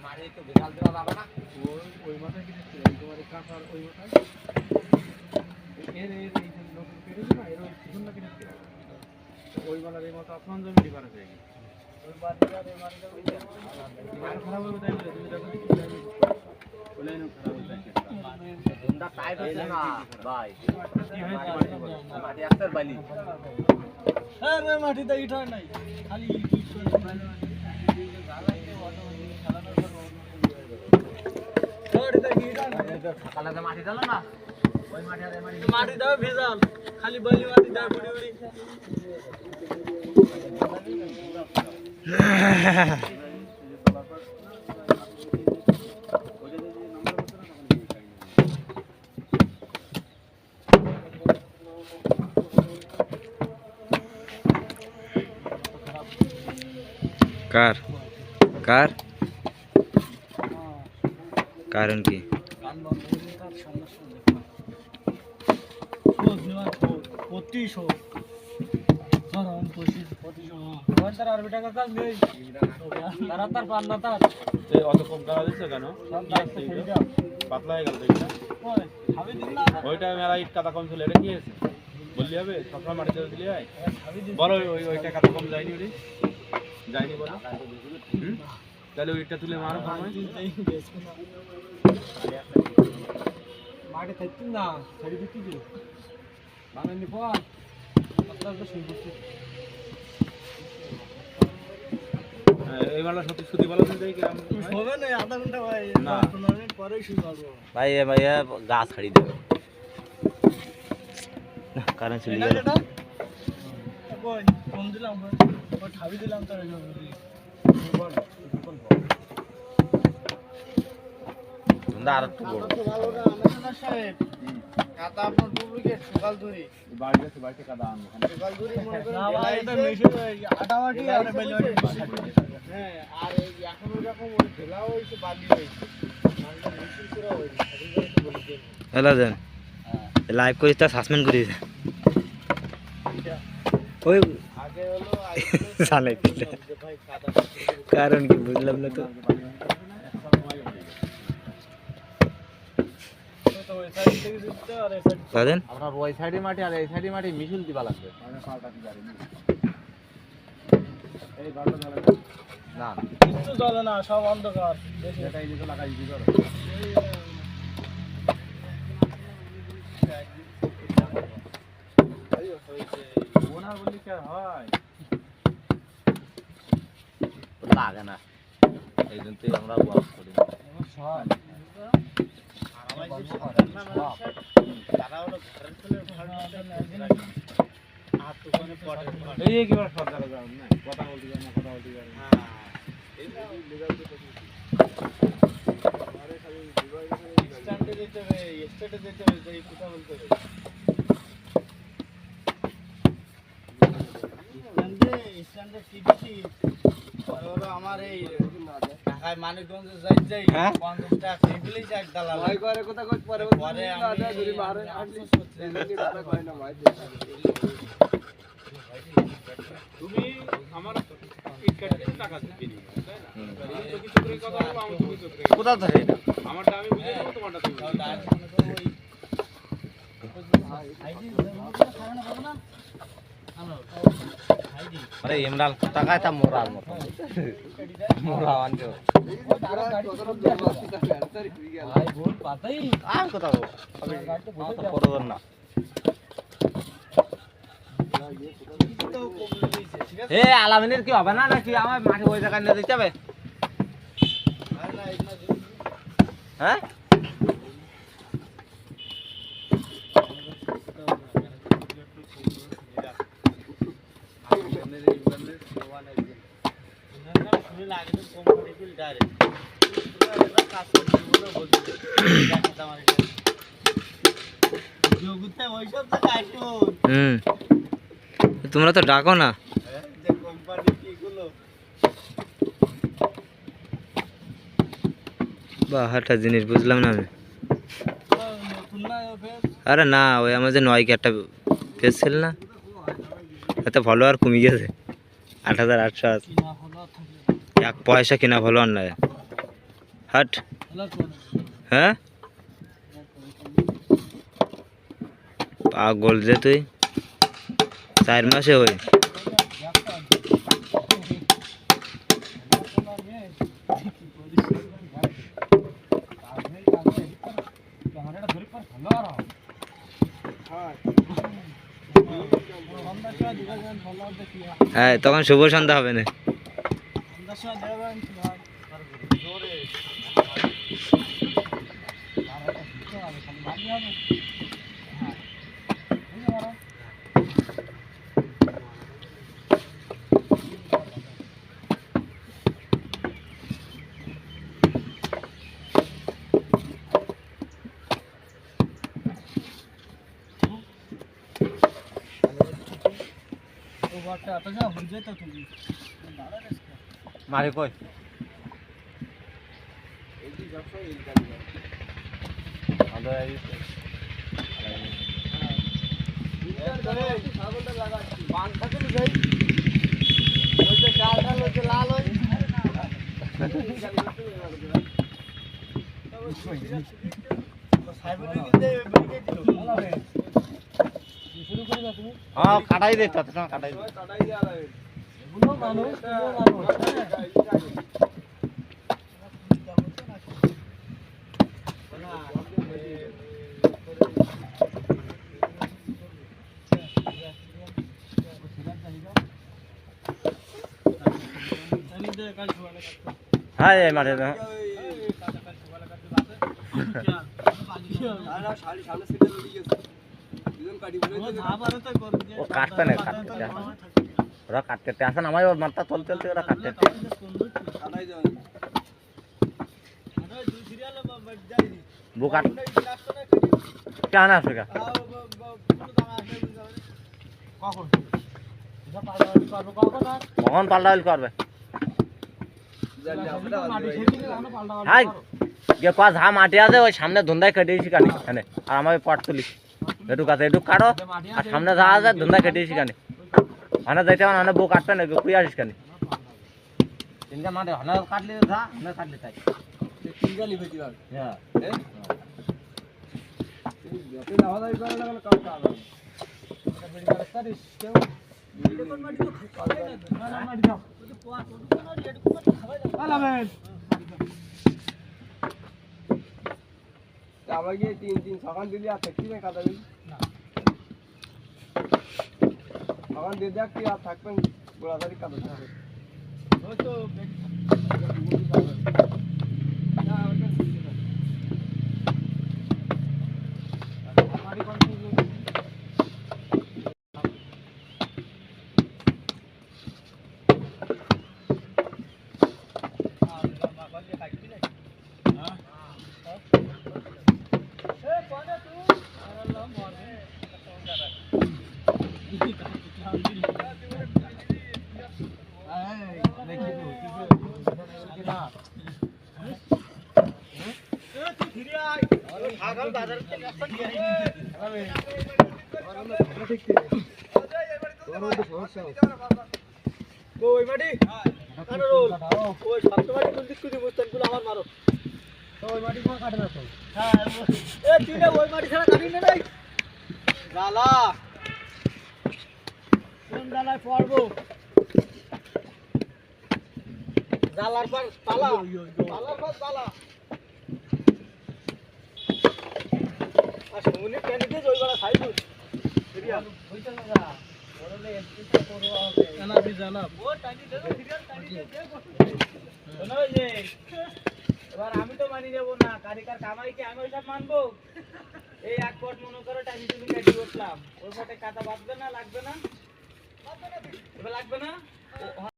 মাঠে তো বিশাল দেওয়া যাবে না ওই মাথায় কি তোমার কাঁচার ওই মাথায় এর এই নতুন কেটেছে না এর ওই পিছনটা কেটেছে ওই মালার এই মাথা আপনার জমি ডিফারেন্স হয়ে গেছে ওই মাটিটা ওই মাটিটা ওই খারাপ হবে তাই তুমি দেখো ওই লাইনও খারাপ হয়ে যায় ধুমটা টাইট হচ্ছে না ভাই মাটি আস্তার বালি হ্যাঁ রে মাটিতে ইট হয় নাই খালি মাটি ডালো না ওই মাটি আর মাটি দাও ভেজাল খালি বালি মাটি দাও পুরি পুরি कार कार कारण की অত কম টাকা দিচ্ছে কেন পাতলা হয়ে গেল ওইটা মেলা ইট কাদা কম ছিল এটা কি হয়েছে বললি হবে সবসময় মাটিতে দিলে হয় বলো ওইটা কাদা কম যায়নি ওই যায়নি বলো তাহলে ওইটা তুলে মারো মাঠে থাকতেন না ছেড়ে দিচ্ছি যে বাঙালি পর এই মালা সত্যি সত্যি বলা যাই কি হবে না আধা ঘন্টা ভাই না পরেই শুরু করব भाई ये भैया घास खड़ी दे ना कारण से लिया কই কম দিলাম ও ঠাবি দিলাম তো বল धंधा আর একটু বড় ভালো না আমাদের সাহেব কাটা আপনার ডুপ্লিকেট সকাল ধরে বাড়িতে কাদা আনবো সকাল ধরে মনে করেন না ভাই এটা মেশিন আটাবাটি আর বেলবাটি হ্যাঁ আর এই এখন এরকম ওই ঢেলা হইছে বালি হইছে মানে মেশিন পুরো হইছে हेलो देन লাইভ করিস তা সাসপেন্ড করিস ওই আগে হলো সালে ভাই কাদা কারণ কি বুঝলাম না তো দাদেন আপনার ওই সাইডে মাটি আর এই সাইডে মাটি মিশুল দিবা লাগবে না কিছু চলে না সব অন্ধকার এটাই নিচে লাগাই দিবি ধরো ওনার বলি কি হয় লাগে না এই জন্যই আমরা ওয়াশ করি এই কি সরকার না কথা বলতে না কথা বলতে স্ট্যান্ডে যেতে হবে স্টেটে যেতে হবে এই কথা বলতে হবে স্ট্যান্ডে টিকিটি হলো আমার এই ঢাকায় মানিকগঞ্জে যাই 50 টাকা এগুলাই যাক দালাল ভাই করে কথা কই পরে পরে আমি ধরি মারে 800 টাকা কয় না ভাই তুমি আমার ইট কাটতে টাকা দিবি তাই না তুমি কিছু করে কথা বলো আমি তুমি কিছু করে কোথা থেকে এটা আমারটা আমি বুঝে দেব তোমারটা তুমি আরে ইমরান টাকা তা মোরার মত মোরা আনছো ভাই ভুল পাতাই আর কথা বল আমি পরদর না এ আলামিনের কি হবে না নাকি আমার মাঠে ওই জায়গায় নিয়ে দিতে হবে হ্যাঁ তোমরা তো ডাকো না বাহ একটা জিনিস বুঝলাম না আমি আরে না ওই আমার যে নয়কে একটা পেজ ছিল না এতে ফলোয়ার কমে গেছে 8,800 আছে কিনা হলো থাকে এক পয়সা কিনা ফলোয়ার নাই হাট হলো কোন হ্যাঁ পাগল যে তুই 4 মাসে হই হ্যাঁ তখন শুভ সন্ধ্যা হবে না মারে কই হ্যাঁ কাটাই দে ততটা কাটাই দে হ্যাঁ এই মাঠে না ও কাটতে না কাটতে ওরা কাটতে আসেন আমার মাথা চলতে চলতে ওরা কাটতে বু কাট কেন আসবে কখন পাল্টা করবে হাই গিয়ে পাঁচ হা মাটি আছে ওই সামনে ধুন্দায় কেটেছি কানি এখানে আর আমার পট তুলিস এটুক আছে এটুক কাটো আর সামনে যা আছে ধুন্দায় কেটেছি কানি হানা যাইতে মানে বউ কাটবে না কুই আসিস কানি তিনটা মাঠে হানা কাটলে যা হানা কাটলে তাই হ্যাঁ আবার গিয়ে 3 সকাল দিলি আর থাকবি না কাদা দিলি সকাল দিয়ে দেখ কি আর থাকবেন গোড়াদারি কাদা থাকবে জালার পর তালা তালার পর তালা আর সমুনি প্যানি দিয়ে জয় করা খাইবো সিরিয়াল হইছে না যা ওরলে এসপিটা করব হবে জানা বি জানা ও টানি দে সিরিয়াল টানি দে শোনো যে এবার আমি তো মানি যাব না কারিকার কামাই কি আমি ওইসব মানবো এই এক পট মনে করো টানি তুমি কাটি করলাম ওই পটে কাটা বাঁধবে না লাগবে না এবার লাগবে না